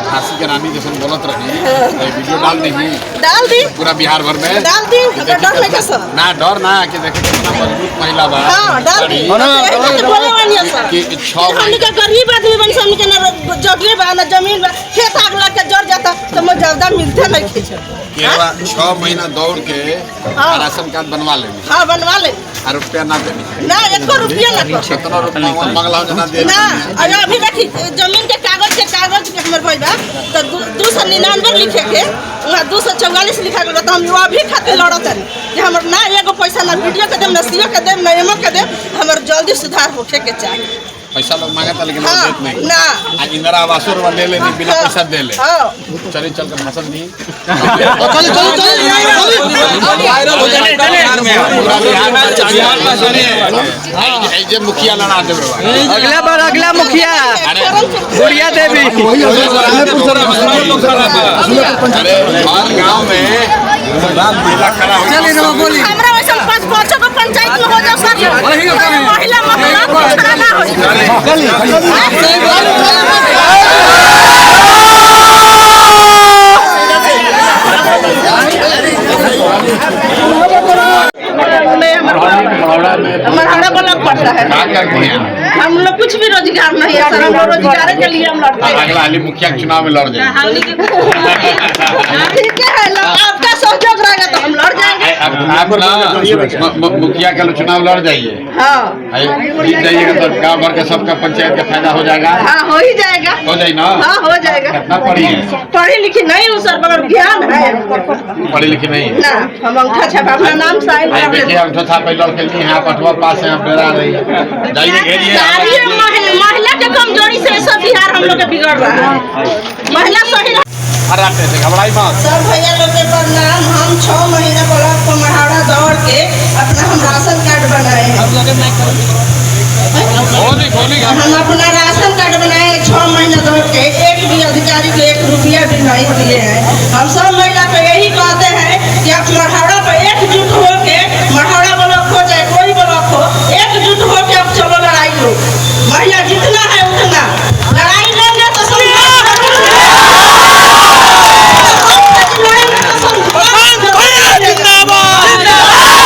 झांसी के रानी जैसे बोलत रही वीडियो डाल दी पूरा बिहार भर में डाल दी ना डर ना कि देखे कितना मजबूत महिला बा कि 6 महीना गरीब आदमी बन हमनी के ना जगह बा ना जमीन बा खेत आग लग के जड़ जाता तो मुआवजा मिलते नहीं खींच 6 महीना दौड़ के राशन कार्ड बनवा ले बनवा ले और रुपया ना देनी ना 1 रुपया ना कितना रुपया मंगला ना दे ना अरे अभी देखी जमीन के कागज के हमर भाई बा तो 299 लिखे के वहां 244 लिखा गया तो हम वो अभी खातिर लड़त हन कि हमर ना एगो पैसा ना वीडियो के देम ना सीओ के देम ना एमओ के देम हमर जल्दी सुधार होखे के चाहिए पैसा लोग मांगता लेकिन वो देत नहीं ना आज इंदिरा आवास और ले ले बिना पैसा दे ले चलिए चल के भाषण दी चलिए मुखिया लड़ा दे अगला मुखिया गुड़िया देवी अरे हर गांव में हमरा वैसे 5 को पंचायत में हो जाओ सर महिला महिला को खड़ा ना हो हमारा ब्लॉक पड़ता है हम लोग कुछ भी रोजगार नहीं है सर हम लोग रोजगार के लिए हम लड़ते हैं अगला हाली मुखिया के चुनाव में लड़ जाएंगे ठीक है आपका सहयोग रहेगा तो हम लड़ जाएंगे आप ना मुखिया के चुनाव लड़ जाइए जीत जाइएगा तो गाँव भर के सबका पंचायत का फायदा हो जाएगा हो ही जाएगा हो जाए ना हो जाएगा कितना पढ़ी है पढ़ी लिखी नहीं हूँ सर मगर ज्ञान है पढ़ी लिखी नहीं ना हम अंगूठा छापा अपना नाम साइन देखिए अंगूठा छापा लड़के यहाँ 8वां पास है बेरा रही है जाइए घेरिए महिला के कमजोरी से सब बिहार हम लोग के बिगड़ रहा है महिला सही घबराई मत सब भैया लोग के प्रणाम हम 6 महीना ब्लॉक को महाड़ा दौड़ के अपना हम राशन कार्ड बनाए हैं हम अपना राशन कार्ड बनाए 6 महीना दौड़ के एक भी अधिकारी को 1 रुपया भी नहीं दिए हैं हम सब महिला को यही कहते हैं कि आप महाड़ा पर एकजुट होके महाड़ा ब्लॉक हो चाहे कोई ब्लॉक हो एकजुट होके अब चलो लड़ाई लो महिला जितना है उतना लड़ाई लेंगे तो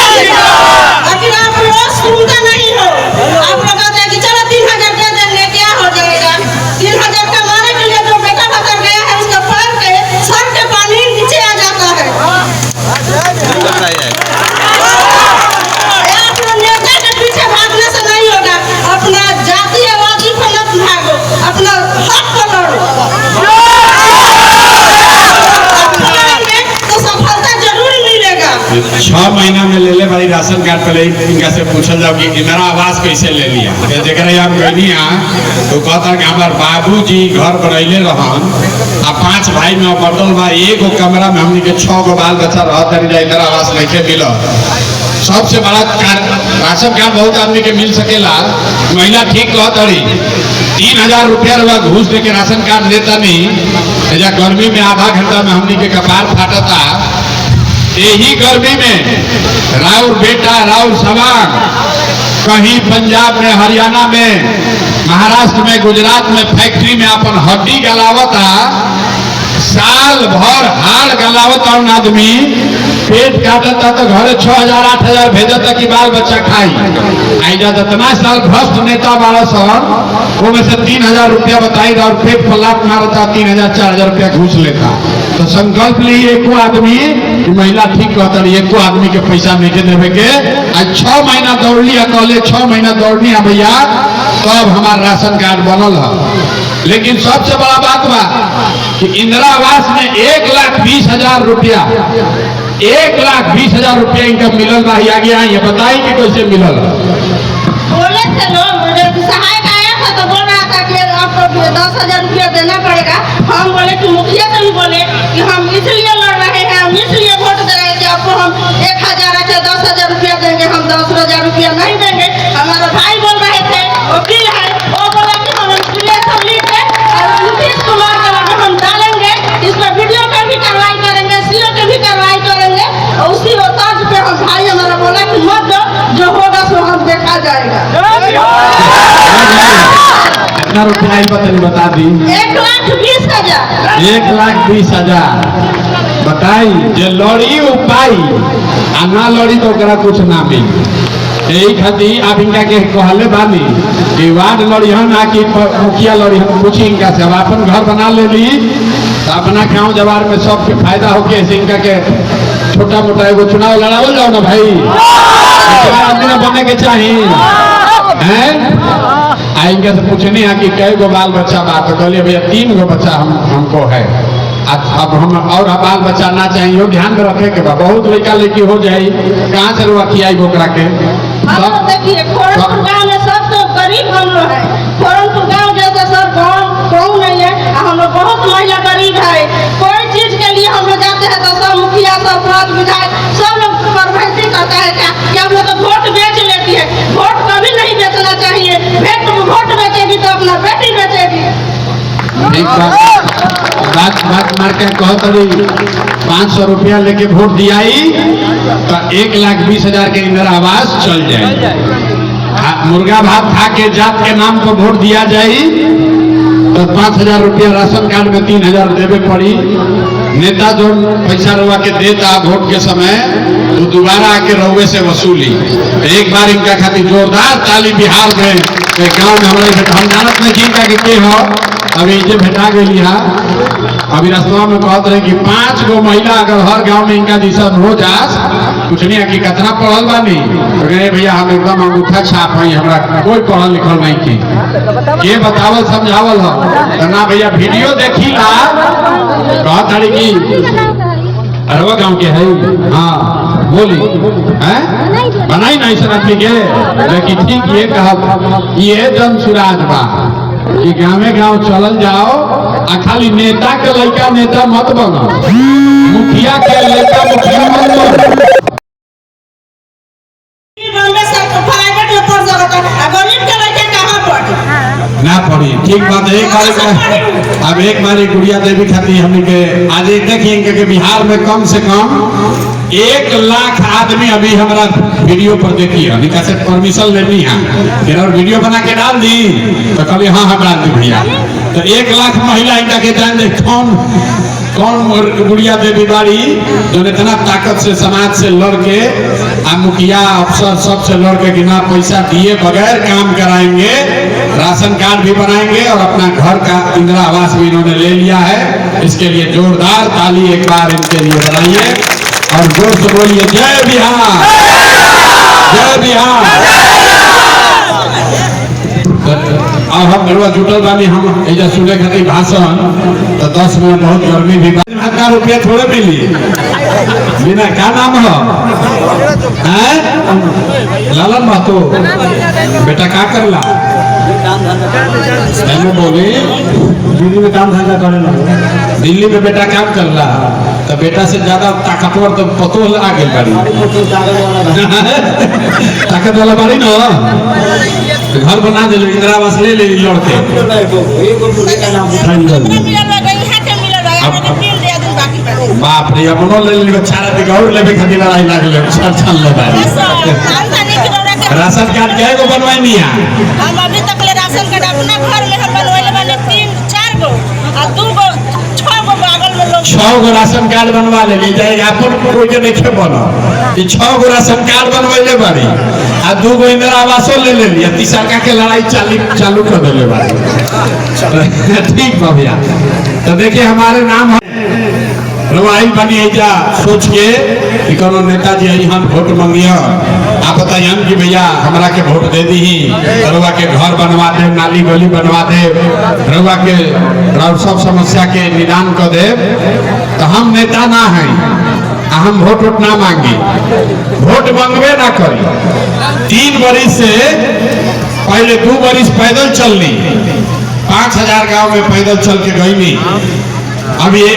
अगर आप रोज सुनते नहीं हो आप लोग कहते हैं कि चलो 3000 दे देंगे क्या हो जाएगा 3000 कमाने के लिए जो बेटा बदल गया है उसका पैर के सर के पानी नीचे आ जाता है अपना नेता के पीछे भागने से नहीं होगा अपना जातीयवादी पर मत भागो अपना हक पर लड़ो तो सफलता जरूर मिलेगा 6 महीना में ले ले भाई राशन कार्ड पहले इनका से पूछल जाओ कि इंदिरा आवास कैसे ले लिया जरा हम कहनी तो कहता कि हमारे बाबूजी घर बनैले रहन आ 5 भाई में बटल बा एगो कमरा में हमनी के 6 गो बाल बच्चा रहत इंदिरा आवास नहीं मिल सबसे बड़ा राशन कार्ड बहुत आदमी के मिल सकेला महिला ठीक कहत रही 3000 रुपया घूस दे के राशन कार्ड लेता नहीं गर्मी में आधा घंटा में हमनी के कपार फाटता यही गर्मी में राउर बेटा राउर सवांग कहीं पंजाब में हरियाणा में महाराष्ट्र में गुजरात में फैक्ट्री में अपन हड्डी गलावता साल भर हाड़ गलावता आदमी पेट काटता तो घरे 6000 8000 भेजता कि बाल बच्चा खाई आई जा इतना साल भ्रष्ट नेता बारह सौ वो में से 3000 रुपया बताई और पेट पर लात मारता 3000 4000 रुपया घूस लेता तो संकल्प ली एको आदमी महिला ठीक कहता एको आदमी के पैसा नहीं देवे के आज 6 महीना दौड़ली कहले 6 महीना दौड़नी है भैया तब हमारा राशन कार्ड बनल है लेकिन सबसे बड़ा बात बा कि इंदिरा आवास में 1,20,000 रुपया 1,20,000 रुपया इनका मिलल बा आगे ये बताई कि कैसे मिलल बोले थे लोग सहायक आया था तो बोल रहा था कि आपको 10,000 रुपया देना पड़ेगा हम बोले कि मुखिया से भी बोले कि हम इसलिए लड़ रहे हैं हम इसलिए वोट दे रहे हैं कि आपको हम 1,000 या 10,000 रुपया देंगे हम 10,000 रुपया नहीं देंगे हमारा भाई बोल रहे थे वकील है वो बोला कि हम लिख के और नीतीश कुमार के हम डालेंगे इस पर वीडियो पे भी कार्रवाई करेंगे सीओ के भी कार्रवाई करेंगे और उसी तर्ज पे हम भाई हमारा बोला कि मत दो जो होगा सो हम देखा जाएगा कितना रुपया तनी बता दी। 1,20,000। 1,20,000 बताई जे लड़ी उपाई आ ना लड़ी तो ओकरा कुछ ना मिली। यही खातिर आप इनका के कहले बानी कि वार्ड लड़िहन आ कि मुखिया लड़िहन, पूछी इनका से। अब अपन घर बना ले ली तो अपना गाँव जवार में सबके फायदा होके ऐसे इनका के छोटा मोटा एगो चुनाव लड़ावल जाओ ना भाई, आदमी बने के चाहिए हैं। आ इनका से पूछनी है कि कई गो बाल बच्चा बात, तो कहलिए भैया 3 गो बच्चा हमको है। अब हम और बाल बच्चा ना चाहिए, ध्यान में रखे के बा। बहुत लड़का लड़की हो जाए, कहाँ से रुआ खियाई बोकरा के। देखिए फोरनपुर गाँव में सबसे गरीब हम लोग है। फोरनपुर गाँव जैसा सब गाँव नहीं है। हम लोग बहुत महिला गरीब है। कोई चीज के लिए हम लोग जाते हैं तो सब मुखिया, सब प्रधान, विधायक सब लोग बर्बादी करता है कि हम लोग तो वोट बेच लेती है। वोट कभी नहीं बेचना चाहिए। वोट बेचेगी तो अपना बेटी बेचेगी। बात मार के कहतरी 500 रुपया लेके वोट दियाई तो 1,20,000 के इंदिरा आवास चल जाए। मुर्गा भात खा के जात के नाम पर वोट दिया जाए तो 5,000 रुपया राशन कार्ड में 3,000 देवे पड़ी। नेता जो पैसा रुआ के देता वोट के समय तो दोबारा आके रउए से वसूली। एक बार इनका खातिर जोरदार ताली बिहार में गाँव में हमारे हम जानत नहीं इनका के हो। अभी इसे भेटा गई है। अभी रास्ता में कहते रहे कि 5 गो महिला अगर हर गांव में इनका दिशन हो जा, कुछ नहीं है कि कितना पढ़ल बानी तो कहे भैया हम एकदम अंगूठा छाप है, हमरा कोई पढ़ल लिखल नहीं की ये बतावल समझावल हो तो ना भैया वीडियो देखी ला कहत रही कि अरवा गाँव के है। हाँ बोली है बनाई नहीं सर आदमी के, लेकिन ठीक ये कहा ये जन सुराज बा कि गाँवे गाँव चलल जाओ आ खाली नेता के लड़का नेता मत बनो, मुखिया के लड़का मुखिया मत बनो। ना पढ़ी ठीक बात है। अब एक बार गुड़िया देवी खातिर हमने के आज देखिए कि बिहार में कम से कम 1 लाख आदमी अभी हमारा वीडियो पर देखी है। निका से परमिशन लेनी है फिर और वीडियो बना के डाल दी तो कभी हाँ हाँ डाल दी भैया। तो 1 लाख महिला इनका के जान दे कौन गुड़िया देवी बाड़ी जो इतना ताकत से समाज से लड़ के आ मुखिया अफसर सबसे लड़ के बिना पैसा दिए बगैर काम कराएंगे, राशन कार्ड भी बनाएंगे और अपना घर का इंदिरा आवास भी इन्होंने ले लिया है। इसके लिए जोरदार ताली एक बार इनके लिए बनाइए और जोर से बोलिए जय बिहार, जय बिहार। अब हम घरवा जुटल बानी हम ऐसा सुने खातिर भाषण तो 10 मिनट बहुत गर्मी भी 1,000 रुपया थोड़े मिली बिना क्या नाम हो लालन महतो बेटा क्या करला बोली दिल्ली में काम धंधा करे। दिल्ली में बेटा काम करला तो बेटा से ज्यादा ताकतवर तो पतो आ गई बाड़ी ताकत वाला बाड़ी ना घर बना दे इंदिरा आवास ले ले लड़के बाप रे अपनो ले ले छाड़ा दिखा और लेबे खातिर लड़ाई लागले छाड़ ले बाड़ी। राशन कार्ड क्या को बनवाई नहीं है हम अभी तक ले राशन कार्ड अपना घर में हम बनवाइले बने 3-4 गो और 2 गो 6 गो बगल में लोग 6 गो राशन कार्ड बनवा ले जाए अपन कोई के नहीं बनो ये 6 गो राशन कार्ड बनवाइले बाड़ी आ 2 गो इंदिरा आवासो ले लिया। तीसरा के लड़ाई चालू कर देले बाड़ी। ठीक बा भैया तो देखिए हमारे नाम रवाई बनी जा सोच के कि कोनो नेताजी यहाँ वोट मांगिया आप बताइए कि भैया हमरा के वोट दे दी रवा के घर बनवा दे, नाली गली बनवा दे, रवा के सब समस्या के निदान कर दे तो हम नेता ना है हम वोट ना मांगी, वोट मांगबे ना करी। 3 बरिस से पहले 2 बरिस पैदल चलनी 5,000 गांव में पैदल चल के गई नहीं। अब ये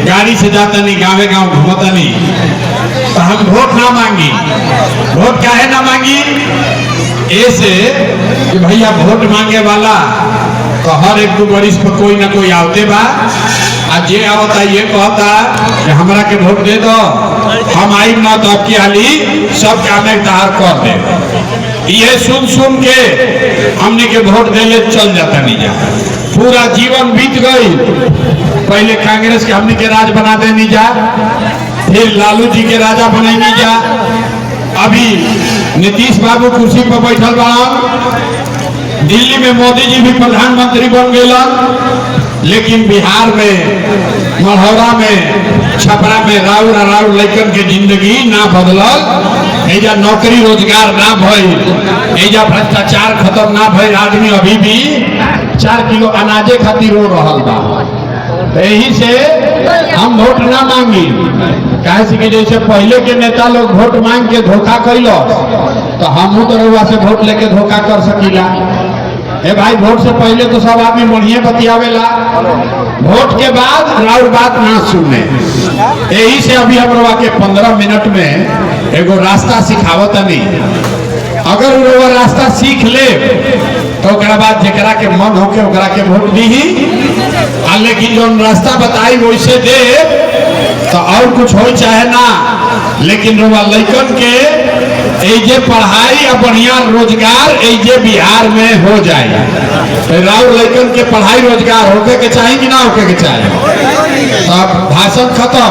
गाड़ी से जाता नहीं गाँव गाँव घूमता नहीं तो हम वोट ना मांगी। वोट क्या है ना मांगी ऐसे कि भैया वोट मांगे वाला तो हर 1-2 बरिस पर कोई ना कोई आवते बा आज जे आवता ये कहता कि हमरा के वोट दे दो, हम आई ना तो आपकी हाली सब काम तहार कर दे। ये सुन सुन के हमने के वोट दे ले चल जाता नहीं जा। पूरा जीवन बीत गई। पहले कांग्रेस के हमने के राज बना दे नहीं जा, फिर लालू जी के राजा बनाई नहीं जा, अभी नीतीश बाबू कुर्सी पर बैठल बा, दिल्ली में मोदी जी भी प्रधानमंत्री बन गए। लेकिन बिहार में, मढ़ौरा में, छपरा में राउर लड़कन के जिंदगी ना बदलल। एजा नौकरी रोजगार ना भइल, एजा भ्रष्टाचार खत्म ना भइल। आदमी अभी भी 4 किलो अनाजे खातिर रो रहल बा। यही से हम वोट ना मांगी, काहे कि जैसे पहले के नेता लोग वोट मांग के धोखा कैलो, तो हम तो रउआ से वोट लेके धोखा कर सकीला। ए भाई, वोट से पहले तो सब आदमी बढ़िया बतियावेला, वोट के बाद राउर बात ना सुने। यही से अभी हम रउआ के 15 मिनट में एगो रास्ता सिखावत नहीं। अगर वो रास्ता सीख ले तो ओकरा बाद जरा के मन होके ओकरा के वोट दी। लेकिन जो रास्ता बताई वैसे दे तो और कुछ हो चाहे ना, लेकिन रुआ लड़कन के एजे पढ़ाई और बढ़िया रोजगार एजे बिहार में हो जाए। तो राउर लड़कन के पढ़ाई रोजगार होके के चाहिए कि ना होके के चाहिए। अब भाषण खत्म।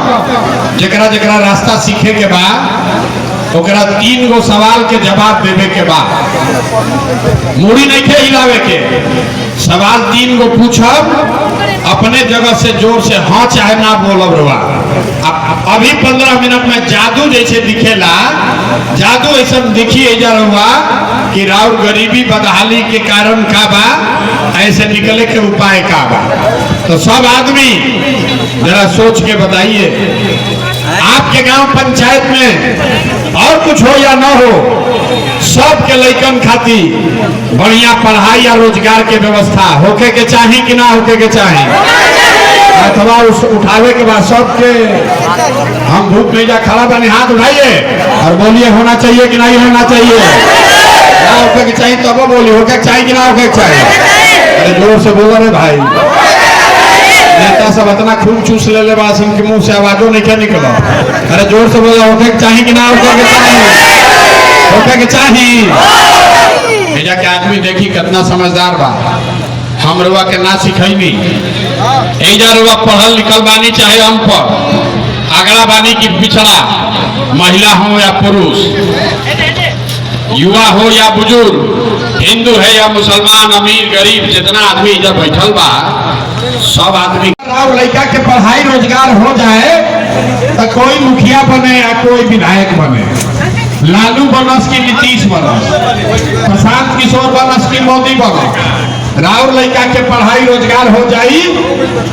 जरा जरा रास्ता सीखे के बाद ओकरा 3 गो सवाल के जवाब देवे के बाद मुड़ी नहीं खे हिलावे के। सवाल 3 गो पूछब, अपने जगह से जोर से हाँ चाहे ना बोलब रुआ। अभी 15 मिनट में जादू जैसे दिखेला, जादू ऐसा दिखिए जा रहा कि राउर गरीबी बदहाली के कारण का बा, ऐसे निकले के उपाय का बा। तो सब आदमी जरा सोच के बताइए, आपके गांव पंचायत में और कुछ हो या ना हो, सबके लइकन खातिर बढ़िया पढ़ाई या रोजगार के व्यवस्था होके के चाहिए कि ना होके के चाहिए। अथवा उस उठावे के बाद सबके हम धूप में जा खड़ा बने, हाथ उठाइए और बोलिए होना चाहिए कि नहीं होना चाहिए। ना होके के चाहिए तब बोलिए होके के चाहिए कि ना होके के चाहिए। अरे जोर से बोलो रे भाई। नेता सब इतना खूब चूस ले ले बात के मुंह से आवाजों नहीं क्या निकला। अरे जोर से बोलो होके के चाहिए कि ना होके के चाहिए। होके के चाहिए। भेजा के आदमी देखी कितना समझदार बा। हम रुआ के ना सिखैनी, एजा रुआ पढ़ल लिखल बानी चाहे अनपढ़, अगला बानी की पिछड़ा, महिला हो या पुरुष, युवा हो या बुजुर्ग, हिंदू है या मुसलमान, अमीर गरीब, जितना आदमी जब बैठल बा सब आदमी लड़का के पढ़ाई रोजगार हो जाए तो कोई मुखिया बने या कोई विधायक बने, लालू बनस की नीतीश बनस, प्रशांत किशोर बनस की मोदी बनस, राउर लड़का के पढ़ाई रोजगार हो जाई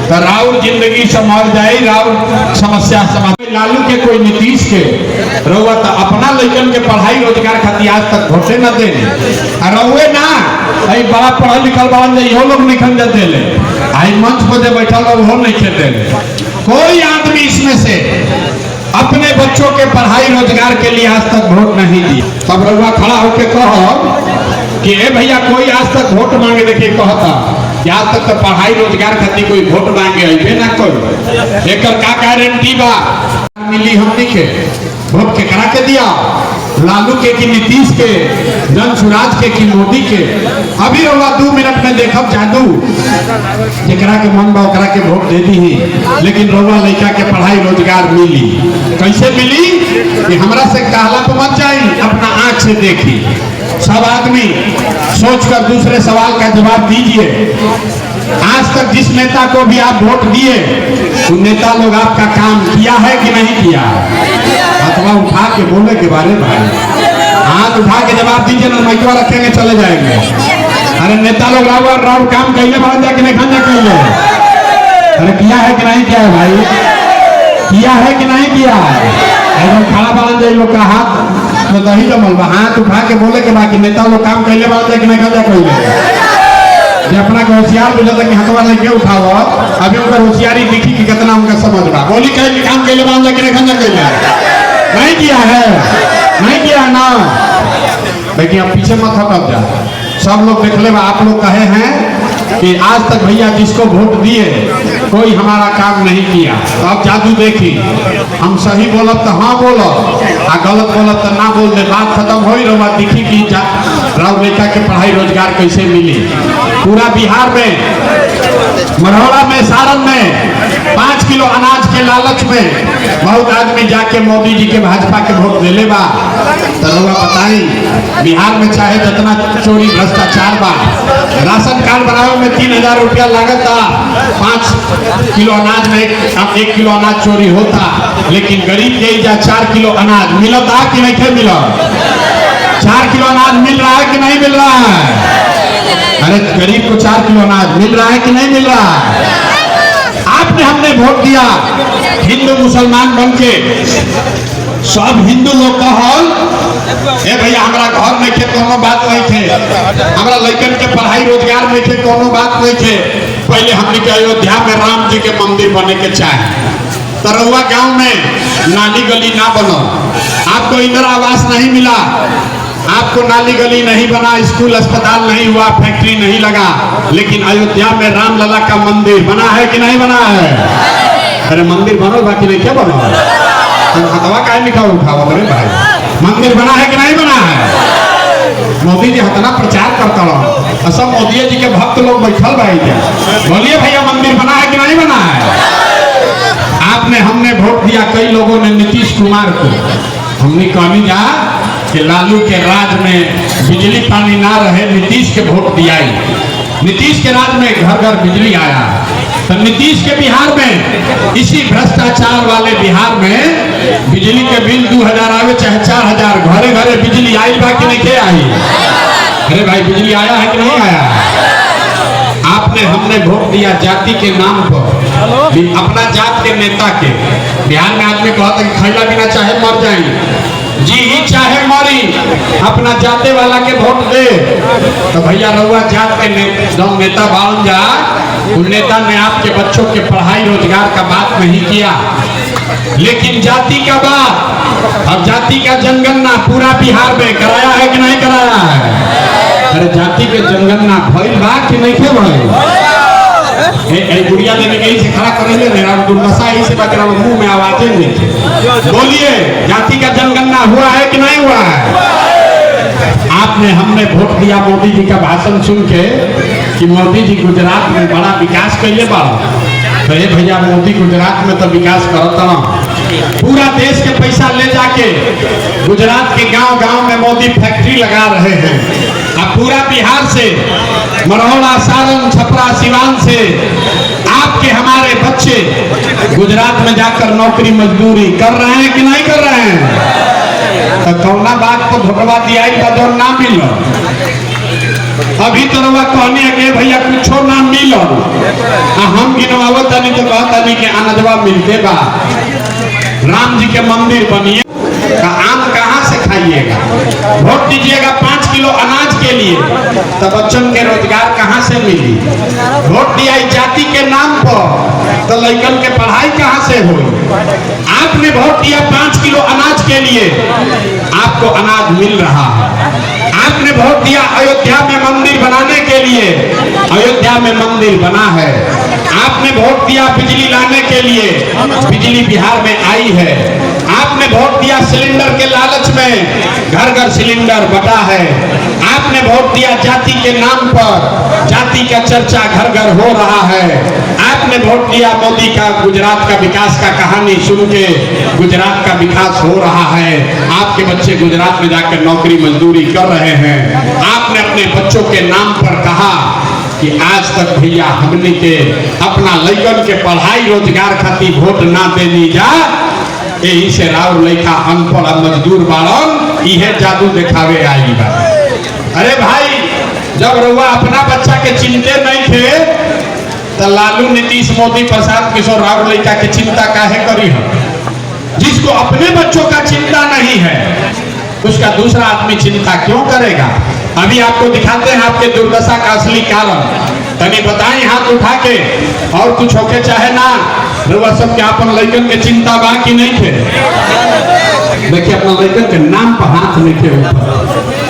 तो राउर जिंदगी संभल जाई, राउर समस्या समाधान। लालू के कोई नीतीश के रउआ तो अपना लड़कन के पढ़ाई रोजगार खातिर आज तक वोटे न दे रउए ना। आई बड़ा पढ़ल लिखल बड़ा इहो लोग निकल जाते ले, आई मंच पर दे बैठा लोग हो नहीं खेते। कोई आदमी इसमें से अपने बच्चों के पढ़ाई रोजगार के लिए आज तक वोट नहीं दी। तब रउआ खड़ा होके कहो कि ए भैया कोई आज तक वोट मांगे, देखिए कहता कि आज तक तो पढ़ाई रोजगार खातिर कोई वोट मांगे अबे ना कोई। एक का गारंटी बा मिली हमनी के वोट के करा के दिया, लालू के कि नीतीश के, जन सुराज के कि मोदी के। अभी रउआ 2 मिनट में देखब जादू, जरा के मन बा ओकरा के वोट दे दी। लेकिन रउआ लड़का के पढ़ाई रोजगार मिली कैसे मिली कि हमरा से कहला तो मत जाई, अपना आंख से देखी। सब आदमी सोचकर दूसरे सवाल का जवाब दीजिए। आज तक जिस नेता को भी आप वोट दिए, वो नेता लोग आपका काम किया है कि नहीं किया? अथवा उठा के बोले के बारे में हाथ उठा के जवाब दीजिए ना, माइकवा रखेंगे चले जाएंगे। अरे नेता लोग राउर काम कैले बन जाके नहीं खाना कैले। अरे किया है कि नहीं किया है भाई? किया है कि नहीं किया है? एकदम खड़ा बन जाए लोग का हाथ में दही जमल बा, हाथ उठा के बोले के बाकी नेता लोग काम कैले बन जाए कि नहीं खाना कैले। अपना के होशियार बुझा कि हथवा लेके उठाव, अभी उनका होशियारी दिखी कि कितना उनका समझ बा। बोली कहे काम कैले बन जाए कि नहीं खाना कैले। नहीं किया है, नहीं किया है ना। लेकिन अब पीछे मत हटक जा, सब लोग देख ले। आप लोग कहे हैं कि आज तक भैया जिसको वोट दिए कोई हमारा काम नहीं किया। तो अब जादू देखी, हम सही बोलब तो हाँ बोलब आ गलत बोलब तो ना बोल दे, बात खत्म हो ही रहा। दिखी कि राव लड़का के पढ़ाई रोजगार कैसे मिली। पूरा बिहार में, मरौला में, सारण में 5 किलो अनाज के लालच में बहुत आदमी जाके मोदी जी के भाजपा के वोट दे ले बा। तो बताई बिहार में चाहे जितना चोरी भ्रष्टाचार बा, राशन कार्ड बनावे में 3000 रुपया लागत था, 5 किलो अनाज में 1 किलो अनाज चोरी होता, लेकिन गरीब के जा 4 किलो अनाज मिलता कि नहीं मिला? 4 किलो अनाज मिल रहा है कि नहीं मिल रहा है? अरे गरीब को 4 किलो अनाज मिल रहा है कि नहीं मिल रहा है? आपने हमने वोट दिया हिंदू मुसलमान बन के, सब हिंदू लोग कहल ए भैया हमारा घर में थे कोनो बात नहीं थे, हमारा लड़कन के पढ़ाई रोजगार में थे कोनो बात नहीं थे। पहले हमने के अयोध्या में राम जी के मंदिर बने के चाहे, तरौआ गांव में नाली गली ना बनो, आपको इंदिरा आवास नहीं मिला, आपको नाली गली नहीं बना, स्कूल अस्पताल नहीं हुआ, फैक्ट्री नहीं लगा, लेकिन अयोध्या में राम लला का मंदिर बना है कि नहीं बना है? अरे मंदिर बनो बाकी नहीं क्या बनो? हथवा का लिखा उठाओ अरे भाई, मंदिर बना है कि नहीं बना है? मोदी जी हतना प्रचार करता रहो, सब मोदी जी के भक्त लोग बैठल भाई क्या बोलिए भैया मंदिर बना है कि नहीं बना है? आपने हमने वोट दिया कई लोगों ने नीतीश कुमार को, हमने कहनी जा कि लालू के राज में बिजली पानी ना रहे, नीतीश के वोट दिया, नीतीश के राज में घर घर बिजली आया। तो नीतीश के बिहार में, इसी भ्रष्टाचार वाले बिहार में बिजली के बिल 2000 आवे चाहे 4000, घरे घरे बिजली आई बा कि नहीं आई? अरे भाई बिजली आया है कि नहीं आया? आपने हमने वोट दिया जाति के नाम पर, अपना जात के नेता के। बिहार में आदमी कहता है कि खैला बिना चाहे मर जाएंगे, जी ही चाहे मरी, अपना जाते वाला के वोट दे। तो भैया रहुआ जात के नेता बन जा, उन नेता ने आपके बच्चों के पढ़ाई रोजगार का बात नहीं किया, लेकिन जाति का बात, अब जाति का जनगणना पूरा बिहार में कराया है कि नहीं कराया है? अरे जाति के जनगणना भइल बा कि नहीं खे भइल? गुड़िया देने के से खड़ा कर मेरा दुर्दशा ही से बकरा मुंह में आवाजें नहीं। बोलिए जाति का जनगणना हुआ है कि नहीं हुआ है? आपने हमने वोट दिया मोदी जी का भाषण सुन के कि मोदी जी गुजरात में बड़ा विकास कैले बा। तो ये भैया मोदी गुजरात में तो विकास करता, पूरा देश के पैसा ले जाके गुजरात के गांव गांव में मोदी फैक्ट्री लगा रहे हैं। अब पूरा बिहार से, मरौला, सारण, छपरा, सिवान से आपके हमारे बच्चे गुजरात में जाकर नौकरी मजदूरी कर रहे हैं कि नहीं कर रहे हैं? तो कौना बात को धोखा दिया बदौर ना मिलो। अभी तो रवा कहनी है कि भैया कुछ ना मिलो, हम गिनवावत नहीं तो कहता नहीं कि अनजवा मिलते बा। राम जी के मंदिर बनिए, आम कहाँ से खाइएगा? वोट दीजिएगा 5 किलो अनाज के लिए, तो बच्चों के रोजगार कहाँ से मिली? वोट दिया जाति के नाम पर, तो लड़कन के पढ़ाई कहाँ से हुई? आपने वोट दिया 5 किलो अनाज के लिए, आपको अनाज मिल रहा है। आपने वोट दिया अयोध्या में मंदिर बनाने के लिए, अयोध्या में मंदिर बना है। आपने वोट दिया बिजली लाने के लिए, बिजली बिहार में आई है। आपने वोट दिया सिलेंडर के लालच में, घर घर सिलेंडर बटा है। आपने वोट दिया जाति के नाम पर, जाति का चर्चा घर घर हो रहा है। आपने वोट दिया मोदी का गुजरात का विकास का कहानी सुन के, गुजरात का विकास हो रहा है। आपके बच्चे गुजरात में जाकर नौकरी मजदूरी कर रहे हैं। आपने अपने बच्चों के नाम पर कहा कि आज तक भैया हमने के अपना लड़कन के पढ़ाई रोजगार खातिर वोट ना देनी जा, यही से राव लड़का अनपढ़ मजदूर बाड़न इहे जादू दिखावे आई बा। अरे भाई जब रउआ अपना बच्चा के चिंते नहीं थे, तो लालू, नीतीश, मोदी, प्रसाद किशोर राव लड़का की चिंता काहे करी हम? जिसको अपने बच्चों का चिंता नहीं है, उसका दूसरा आदमी चिंता क्यों करेगा? अभी आपको दिखाते हैं आपके दुर्दशा का असली कारण। तभी बताएं हाथ उठा के, और कुछ होके चाहे ना, रउआ सब के अपन लड़कन के चिंता बाकी नहीं थे। देखिए अपना लड़कन के नाम पर हाथ नहीं थे।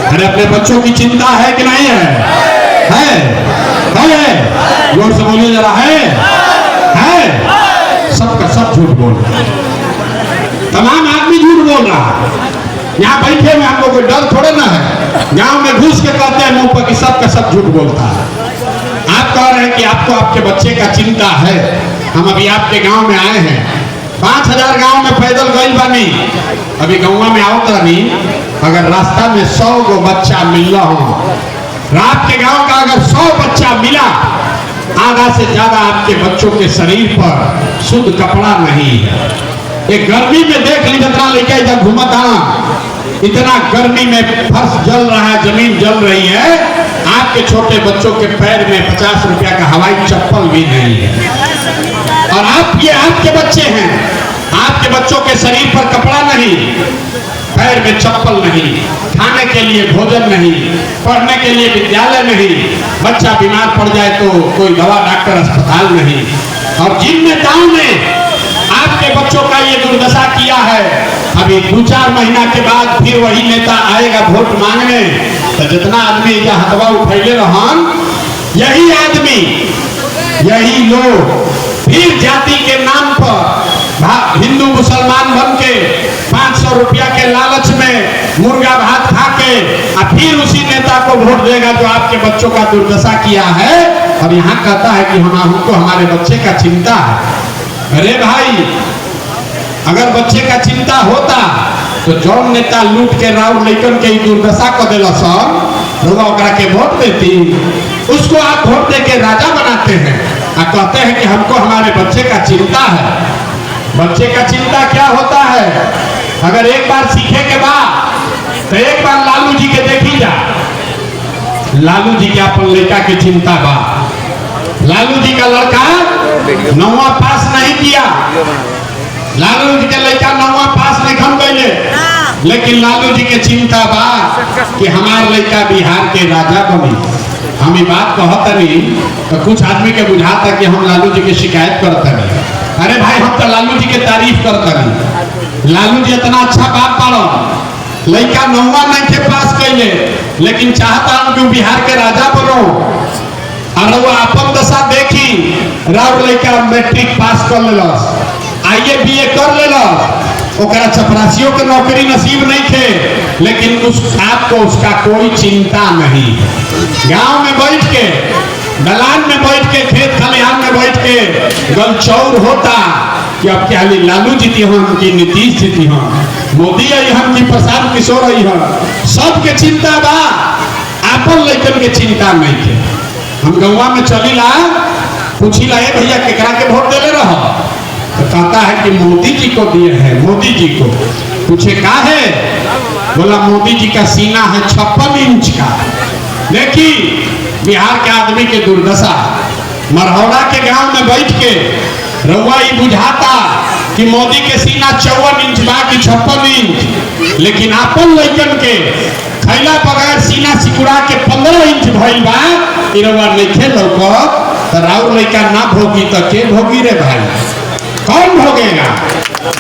अरे अपने बच्चों की चिंता है कि नहीं है? है जोर से बोलिए जरा, है सबका सब झूठ बोल रहा है, तमाम आदमी झूठ बोल रहा है। यहाँ बैठे में हम लोग को डर थोड़े ना है, गांव में घुस के कहते हैं मुंह पर कि सबका सब झूठ बोलता है। आप कह रहे हैं कि आपको आपके बच्चे का चिंता है, हम अभी आपके गांव में आए हैं, 5000 गांव में पैदल गई बानी, अभी गाँव में आओ रानी, अगर रास्ता में 100 गो बच्चा मिल रहा हो, रात के गांव का अगर 100 बच्चा मिला, आधा से ज्यादा आपके बच्चों के शरीर पर शुद्ध कपड़ा नहीं है। एक गर्मी में देख ली जितना लेके जब घूमता, इतना गर्मी में फर्श जल रहा है, जमीन जल रही है, आपके छोटे बच्चों के पैर में 50 रुपया का हवाई चप्पल भी नहीं है। और आप ये आपके बच्चे हैं, आपके बच्चों के शरीर पर कपड़ा नहीं, पैर में चप्पल नहीं, खाने के लिए भोजन नहीं, पढ़ने के लिए विद्यालय नहीं, बच्चा बीमार पड़ जाए तो कोई दवा डॉक्टर अस्पताल नहीं। और जिन नेताओं ने आपके बच्चों का ये दुर्दशा किया है, अभी 2-4 महीना के बाद फिर वही नेता आएगा वोट मांगने, तो जितना आदमी हथवा उठैले रहन, यही आदमी, यही लोग फिर जाति के नाम पर हिंदू मुसलमान बन के 500 रुपया के लालच में मुर्गा भात खा के फिर उसी नेता को वोट देगा जो आपके बच्चों का दुर्दशा किया है। और यहाँ कहता है कि हमको हमारे बच्चे का चिंता है। अरे भाई, अगर बच्चे का चिंता होता तो जौन नेता लूट के राव लेकर के दुर्दशा को दिला सब के वोट देती, उसको आप वोट दे के राजा बनाते हैं और कहते हैं कि हमको हमारे बच्चे का चिंता है। बच्चे का चिंता क्या होता है? अगर एक बार सीखे के बाद तो एक बार लालू जी के देखी जा, लालू जी के अपन लड़का की चिंता बा। लालू जी का लड़का 9वां पास नहीं किया, लालू जी के लड़का 9वां पास नहीं खम गए, लेकिन लालू जी के चिंता बा कि हमार लड़का बिहार के राजा बनी। हम ये बात कहता नहीं तो कुछ आदमी के बुझाता कि हम लालू जी की शिकायत करते नहीं। अरे भाई, हम तो लालू जी के तारीफ करते नहीं। लालू जी इतना अच्छा बाप पालो, लड़का 9वां नहीं थे पास कैले, लेकिन चाहता हूं कि बिहार के राजा बनो। और वो अपन दशा देखी, राव लड़का मैट्रिक पास कर लेलस, आईए बीए कर लेलस, ओकरा चपरासियों के नौकरी नसीब नहीं थे, लेकिन आपको उसका कोई चिंता नहीं। गांव में बैठ के, दलान में बैठ के, खेत खलिहान में बैठ के गलचौर होता कि अब क्या लालू जीती हम कि नीतीश जीती हम, मोदी आई हम कि प्रशांत किशोर आई हम, सबके चिंता बा, आपन लड़कन के चिंता नहीं थे। हम गौवा में चलीला, पूछीला ए भैया केकरा के वोट देले रह, तो कहता है कि मोदी जी को दिए हैं, मोदी जी को। पूछे का है? बोला मोदी जी का सीना है 56 इंच का। देखी बिहार के आदमी के दुर्दशा। मरहौड़ा के गांव में बैठ के रउआ बुझाता कि मोदी के सीना 54 इंच बा कि 56 इंच, लेकिन आपन लड़कन के खैला बगैर सीना सिकुड़ा के 15 इंच भइल बा, रउआ नहीं लौकत, तो राउर लड़का ना भोगी तो के भोगी रे भाई? कौन भोगेगा?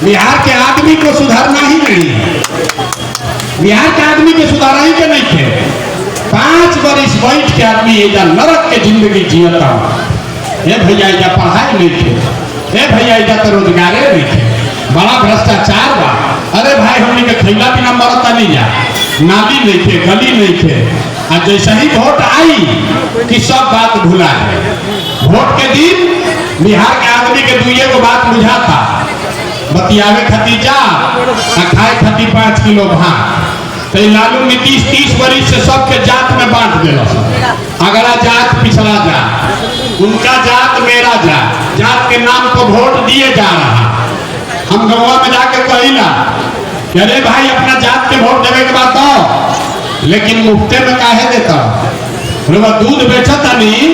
बिहार के आदमी को सुधारना ही नहीं है, बिहार के आदमी के सुधारा ही के नहीं थे। 5 बरिस बैठ के आदमी एजा नरक के जिंदगी जियता। ए भैया एजा पढ़ाई नहीं थे, ए भैया एजा तो रोजगारे नहीं थे, बड़ा भ्रष्टाचार बा। अरे भाई, हमने के खैला बिना मरता नहीं जा, नाली नहीं थे, गली नहीं थे। और जैसे ही वोट आई कि सब बात भुला है। वोट के दिन बिहार के आदमी के दुइये को बात बुझाता, बतियावे खातिर जा, खाए खातिर 5 किलो भात। तो लालू नीतीश 30 बरिस से सबके जात में बांट दिला, अगला जात पिछला जात, उनका जात मेरा जात, जात के नाम पर वोट दिए जा रहा। हम गौवा में जाके कहिला कि अरे भाई, अपना जात के वोट देवे के बाद तो, लेकिन मुफ्ते में काहे देता? दूध बेचता नहीं,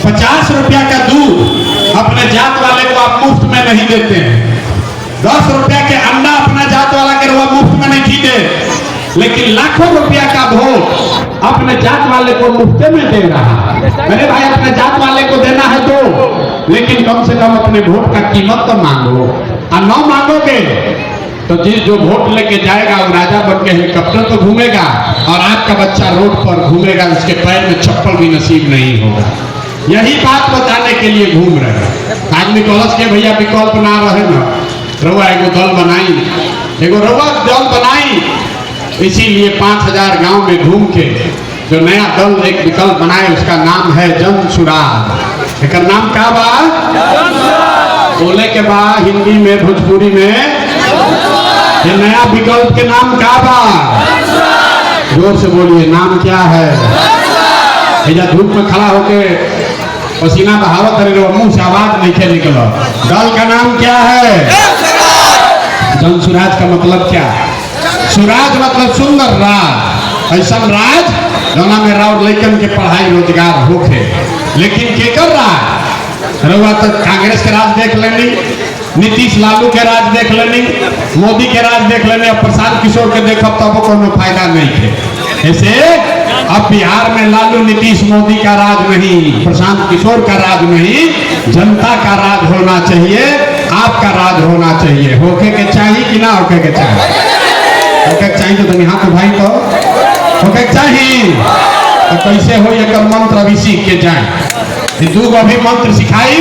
50 रुपया का दूध अपने जात वाले को आप मुफ्त में नहीं देते हैं। 10 रुपया के अंडा अपना जात वाला के मुफ्त में नहीं दे, लेकिन लाखों रुपया का वोट अपने जात वाले को मुफ्ते में दे रहा। अरे भाई, अपने जात वाले को देना है तो, लेकिन कम से कम अपने वोट का कीमत तो मांगो। और न मांगोगे तो जो वोट लेके जाएगा वो राजा बन के हेलीकॉप्टर तो घूमेगा और आपका बच्चा रोड पर घूमेगा, उसके पैर में चप्पल भी नसीब नहीं होगा। यही बात बताने के लिए घूम रहे हैं। आदमी कॉलेज के भैया विकल्प ना रहे ना, रउआ एगो दल बनाई, एगो रउआ दल बनाई, इसीलिए 5000 गांव में घूम के जो नया दल एक विकल्प बनाए उसका नाम है जन सुराज। एक नाम क्या बा? बोले के बाद हिंदी में भोजपुरी में ये नया विकल्प के नाम क्या बा? जोर से बोलिए, नाम क्या है? या धूप में खड़ा होके पसीना बहावत रहे, मुंह से आवाज नहीं खे निकला। दल का नाम क्या है? जन सुराज का मतलब क्या? सुराज मतलब सुंदर राज, ऐसा राज जौना में राव लैकन के पढ़ाई रोजगार होके। लेकिन केकर राज? रउआ तो कांग्रेस के राज देख लेनी, नीतीश लालू के राज देख लेनी, मोदी के राज देख लेनी, अब प्रशांत किशोर के देखब तब कोनो फायदा नहीं थे। ऐसे अब बिहार में लालू नीतीश मोदी का राज नहीं, प्रशांत किशोर का राज नहीं, जनता का राज होना चाहिए, आपका राज होना चाहिए। होके के चाहिए कि ना होके के चाहिए? होके के चाहिए तो यहाँ तो भाई तो होके के चाहिए। तो कैसे हो एक मंत्र अभी सीख के जाए। दू अभी मंत्र सिखाई,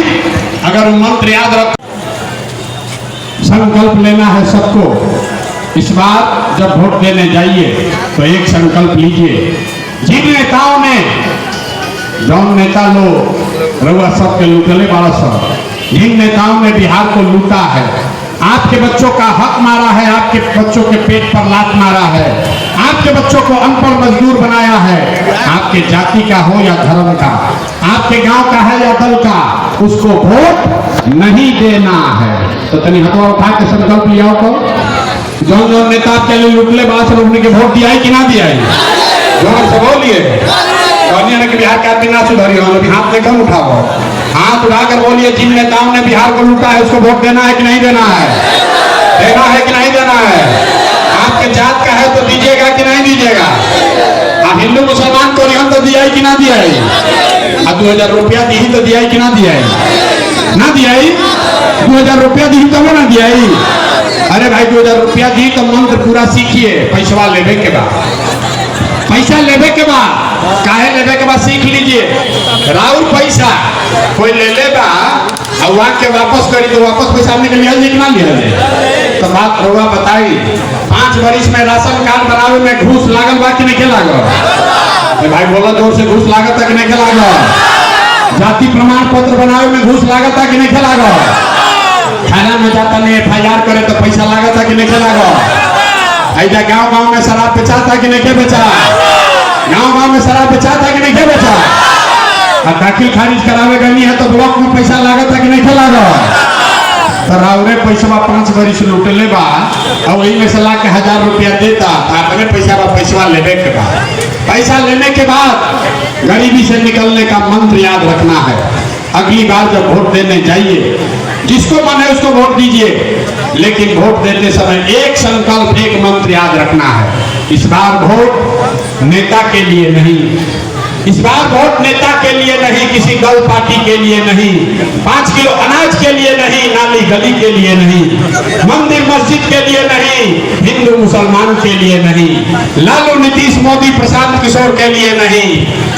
अगर वो मंत्र याद रख। संकल्प लेना है सबको। इस बार जब वोट देने जाइए तो एक संकल्प लीजिए। जिन नेताओं ने, जौन नेता लोग रउआ सबके लूटले बारह सब, जिन नेताओं ने बिहार को लूटा है, आपके बच्चों का हक मारा है, आपके बच्चों के पेट पर लात मारा है, आपके बच्चों को अनपढ़ मजदूर बनाया है, आपके जाति का हो या धर्म का, आपके गांव का है या दल का, उसको वोट नहीं देना है। तो तनी हथवा उठा के संकल्प लिया तो जौन जौन नेता के लिए लुटले बात रोकने के वोट दिया कि ना दिया? जोर से बोलिए। कि बिहार का आदमी ना सुधरी हो, अभी हाथ में कम उठाओ, हाथ उठाकर बोलिए जिन नेताओं ने बिहार को लूटा है उसको वोट देना है कि नहीं देना है? देना है कि नहीं देना है? आपके जात का है तो दीजिएगा कि नहीं दीजिएगा? हिंदू मुसलमान को रिहन तो दिया कि ना दिया? 2000 रुपया दी तो दिया कि ना दिया? ना दिया? 2000 रुपया दी तब ना दिया? अरे भाई 2000 रुपया दी तो मंत्र पूरा सीखिए। पैसा लेवे के बाद, पैसा लेवे के बाद, काहे लेवे के बाद सीख लीजिए। राउर पैसा कोई ले लेगा और वहां के वापस करी तो वापस पैसा हमने के लिया कि ना लिया? तो बात रउआ बताई। 5 वर्ष में राशन कार्ड बनावे में घूस लागल बा कि नहीं लागल? भाई बोला जोर से, घूस लागत कि नहीं लागल? जाति प्रमाण पत्र बनावे में घूस लागत कि नहीं लागल? थाना में जाता नहीं FIR करे तो पैसा लागत कि नहीं लागल? ऐसा गांव गांव में शराब बेचाता कि नहीं बेचा? गांव गांव में शराब बेचाता कि नहीं बेचा? दाखिल खारिज करावे गनी है तो ब्लॉक में पैसा लागत कि नहीं लागत? तो रावरे पैसा 5 वर्ष लूटले बा और वही में से ला के 1000 रुपया देता, अपने पैसा लेने के बाद, पैसा लेने के बाद गरीबी से निकलने का मंत्र याद रखना है। अगली बार जब वोट देने जाइए, जिसको मन है उसको वोट दीजिए, लेकिन वोट देते समय एक संकल्प, एक मंत्र याद रखना है। इस बार वोट नेता के लिए नहीं, इस बार वोट नेता के लिए नहीं, किसी दल पार्टी के लिए नहीं, 5 किलो अनाज के लिए नहीं, नाली गली के लिए नहीं, मंदिर मस्जिद के लिए नहीं, हिंदू मुसलमान के लिए नहीं, लालू नीतीश मोदी प्रशांत किशोर के लिए नहीं।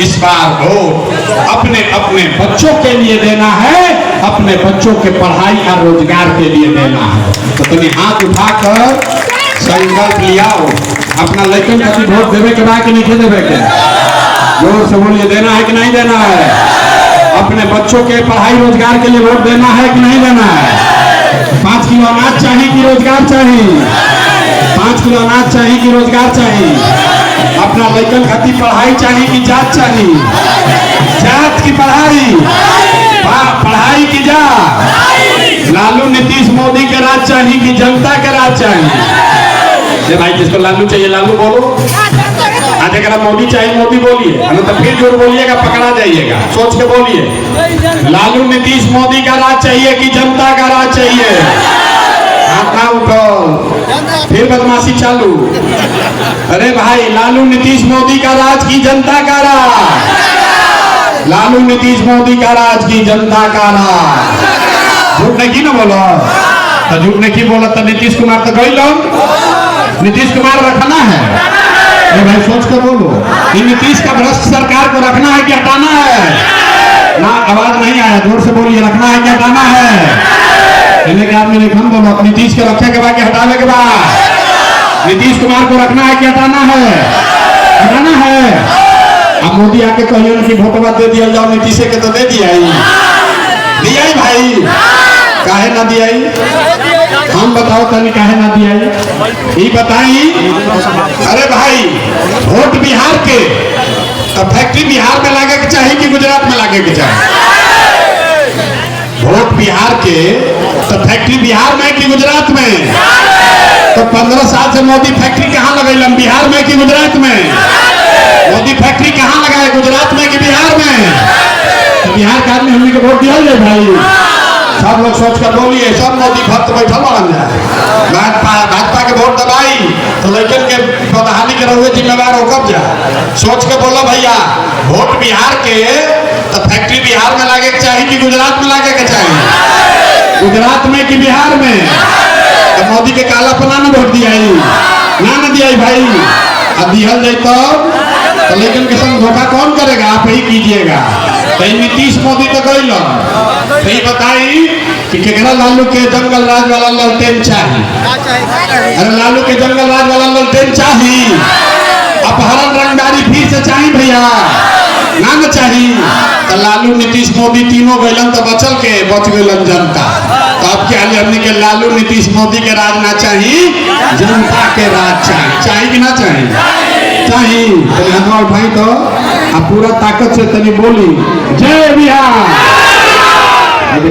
इस बार वोट अपने अपने बच्चों के लिए देना है, अपने बच्चों के पढ़ाई और रोजगार के लिए देना है। तो तुम्हें हाथ उठाकर संकल्प लियाओ। अपना लड़कन का वोट देवे के बाद कि नहीं देवे के? जोर से बोलिए, देना है कि नहीं देना है? अपने बच्चों के पढ़ाई रोजगार के लिए वोट देना है कि नहीं देना है? 5 किलो अनाज चाहिए कि रोजगार चाहिए? 5 किलो अनाज चाहिए कि रोजगार चाहिए? अपना लड़कन खातिर पढ़ाई चाहिए कि जात चाहिए? जात की पढ़ाई, पढ़ाई की जात। लालू नीतीश मोदी के राज चाहिए कि जनता के राज चाहिए? भाई जिसको लालू चाहिए लालू बोलो, आज अगर मोदी चाहिए मोदी बोलिए, तो फिर जोर बोलिएगा पकड़ा जाइएगा। सोच के बोलिए, लालू नीतीश मोदी का राज चाहिए कि जनता का राज चाहिए? हाथ उठो, फिर बदमाशी चालू। अरे भाई, लालू नीतीश मोदी का राज की जनता का राज? लालू नीतीश मोदी का राज की जनता का राज? झूठ नहीं ना बोलो। तो झूठ नहीं बोला तो नीतीश कुमार तो गई लोग नीतीश कुमार रखना है ये भाई सोच कर बोलो कि नीतीश का भ्रष्ट सरकार को रखना है कि हटाना है ना आवाज नहीं आया जोर से बोलिए रखना है कि हटाना है इन्हें के आदमी नहीं बोलो नीतीश के रखे के बाद हटाने के बाद नीतीश कुमार को रखना है कि हटाना है अब मोदी आके कहिए कि वोटवा दे दिया जाओ नीतीश के तो दे दिया भाई काहे ना दिया हम बताओ तनी काहे ना दिया ये बताई अरे भाई वोट बिहार के तो फैक्ट्री बिहार में लागे के चाहिए कि गुजरात में लागे के चाहिए वोट बिहार के तो फैक्ट्री बिहार में कि गुजरात में तो 15 साल से मोदी फैक्ट्री कहाँ लगेलन बिहार में कि गुजरात में मोदी फैक्ट्री कहाँ लगाए गुजरात में कि बिहार में तो बिहार का आदमी हमने को वोट दिया जाए भाई सब लोग सोच कर बोलिए सब मोदी भक्त बैठल बन जाए भाजपा के वोट दबाई तो लेकिन के बदहाली के रहुए जिम्मेदार हो कब जाए सोच के बोलो भैया वोट बिहार के तो फैक्ट्री बिहार में लागे के चाहिए कि गुजरात में लागे के चाहिए गुजरात में कि बिहार में तो मोदी के काला पना न वोट दिया ना दिया भाई अब दिहल जाए तो लेकिन के संग धोखा कौन करेगा आप ही कीजिएगा तो नीतीश मोदी तो गई लो तो ये बताई कि केकरा लालू के जंगल राज वाला ललटेन चाहिए अरे लालू के जंगल राज वाला ललटेन चाहिए अपहरण रंगदारी फिर से चाहिए भैया ना चाहिए तो लालू नीतीश मोदी तीनों गैलन तो बच गैलन जनता तो अब क्या हमने के लालू नीतीश मोदी के राज ना चाहिए जनता के राज चाहिए कि ना चाहिए भाई तो आप पूरा ताकत से तनी बोली जय बिहार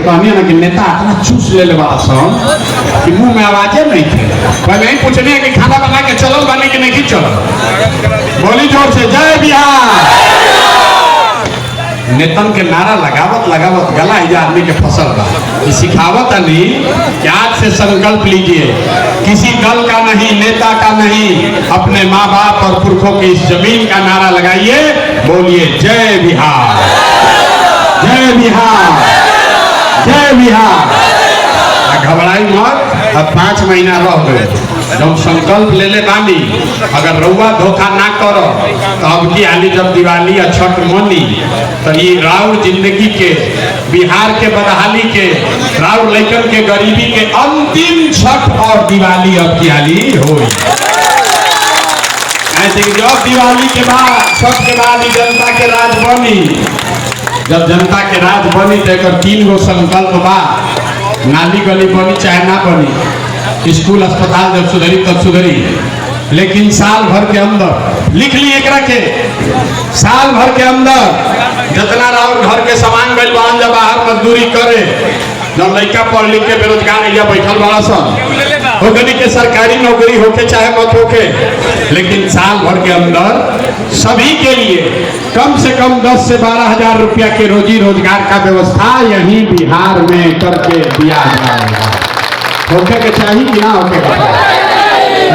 कहनी ना कि नेता इतना चूस ले कि मुंह में आवाजें नहीं थे पहले ही पूछने कि खाना बना के चलल बने कि नहीं चलल बोली जोर से जय बिहार नेतन के नारा लगावत गला ही आदमी के फसल बा सिखावत नहीं कि आज से संकल्प लीजिए किसी दल का नहीं नेता का नहीं अपने माँ बाप और पुरखों की इस जमीन का नारा लगाइए बोलिए जय बिहार जय बिहार जय बिहार घबराई मत अब 5 महीना रह गए जब संकल्प ले ले बानी अगर रउआ धोखा ना करो तो अब की आली जब दिवाली या छठ मनी तो ये राउर जिंदगी के बिहार के बदहाली के राउर लेकर के गरीबी के अंतिम छठ और दिवाली अब की आली हो जब दिवाली के बाद छठ के बाद जनता के राज बनी जब जनता के राज बनी तो 3 गो संकल्प बा नाली गली बनी चाहे ना बनी स्कूल अस्पताल जब सुधरी तब सुधरी लेकिन साल भर के अंदर लिख ली एक रखे साल भर के अंदर जितना राउर घर के सामान गई बहन जब बाहर मजदूरी करे जब लड़का पढ़ लिख के बेरोजगार या बैठल बड़ा सन होगनी के सरकारी नौकरी होके चाहे मत होके लेकिन साल भर के अंदर सभी के लिए कम से कम 10 से 12 हजार रुपया के रोजी रोजगार का व्यवस्था यहीं बिहार में करके दिया जाएगा होके के चाहिए कि ना होके के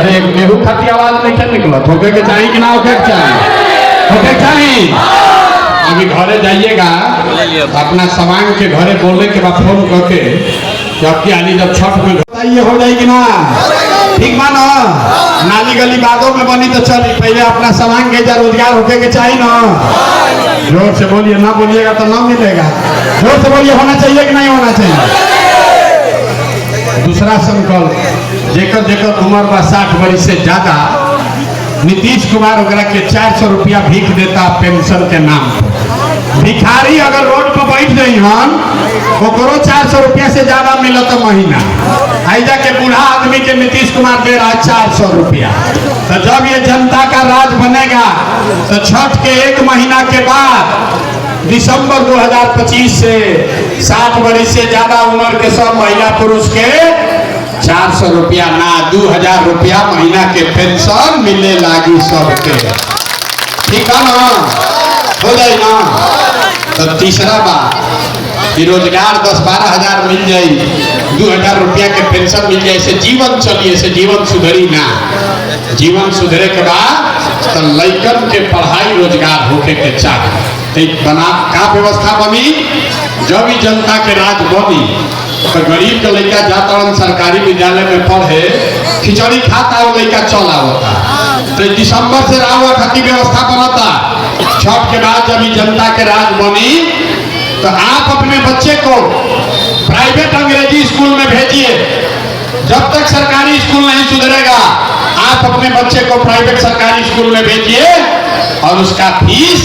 अरे गेहूं खाती आवाज नहीं क्या निकला होके के चाहिए कि ना होके के चाहिए अभी घरे जाइएगा अपना सामान के घरे बोलने के बाद फोन करके जबकि आनी जब छठ में ये हो जाएगी ना ठीक मानो नाली गली बादों में बनी तो चली पहले अपना सामान के रोजगार होके के चाहिए ना जोर से बोलिए ना बोलिएगा तो ना मिलेगा जोर से बोलिए होना चाहिए कि नहीं होना चाहिए दूसरा संकल्प जेकर जेकर उम्र बा 60 वर्ष से ज्यादा नीतीश कुमार वगैरह के 400 रुपया भीख देता पेंशन के नाम पर भिखारी अगर रोड पर बैठ गई हन ओकरो 400 रुपया से ज्यादा मिलत महीना ऐजा के बूढ़ा आदमी के नीतीश कुमार दे रहा है 400 रुपया तो जब ये जनता का राज बनेगा तो छठ के 1 महीना के बाद दिसंबर 2025 से 60 वर्ष से ज्यादा उम्र के सब महिला पुरुष के 400 रुपया ना 2000 रुपया महीना के पेंशन मिले लागी सबके ठीक है ना हो जाए ना तो तीसरा बात रोजगार 10-12 हजार मिल जाए 2000 रुपया के पेंशन मिल जाए से जीवन चलिए से जीवन सुधरी ना जीवन सुधरे के बाद तो लड़कन के पढ़ाई रोजगार होके के चाहिए बना का व्यवस्था बनी जब भी जनता के राज बनी तो गरीब के लड़का जाता सरकारी विद्यालय में पढ़े, खिचड़ी खाता वो लड़का चल आवता। तो दिसंबर से राहुआ खाती व्यवस्था बनता। छठ के बाद जब जनता के राज बनी तो आप अपने बच्चे को प्राइवेट अंग्रेजी स्कूल में भेजिए। जब तक सरकारी स्कूल नहीं सुधरेगा, आप अपने बच्चे को प्राइवेट सरकारी स्कूल में भेजिए और उसका फीस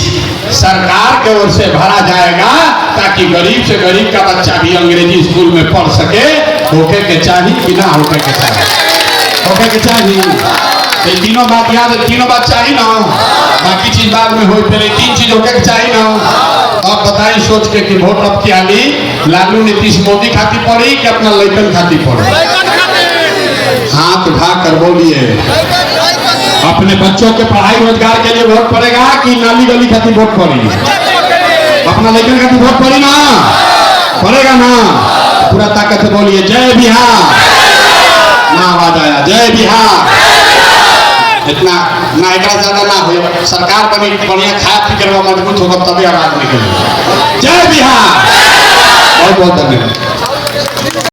सरकार के ओर से भरा जाएगा, ताकि गरीब से गरीब का बच्चा भी अंग्रेजी स्कूल में पढ़ सके। होके के चाहिए कि ना होके के चाहिए? होके के चाहिए। तो तीनों बात याद, तीनों बात चाहिए ना, बाकी चीज बाद में हो। पहले तीन चीज होके के चाहिए ना। अब बताइए सोच के कि वोट अब क्या ली, लालू नीतीश मोदी खाती पड़ी कि अपना लड़कन खाती पड़ी? हाथ उठा कर बोलिए, अपने बच्चों के पढ़ाई रोजगार के लिए वोट पड़ेगा कि नाली गली खाती वोट पड़ी? अपना लड़कन खाती वोट पड़ी ना, पड़ेगा ना? पूरा ताकत से बोलिए जय बिहार। ना आवाज आया जय बिहार। इतना ना, एक ज्यादा ना हो। सरकार बनी बढ़िया, खा पी कर मजबूत होगा तभी आवाज निकलेगी। जय बिहार। बहुत बहुत धन्यवाद।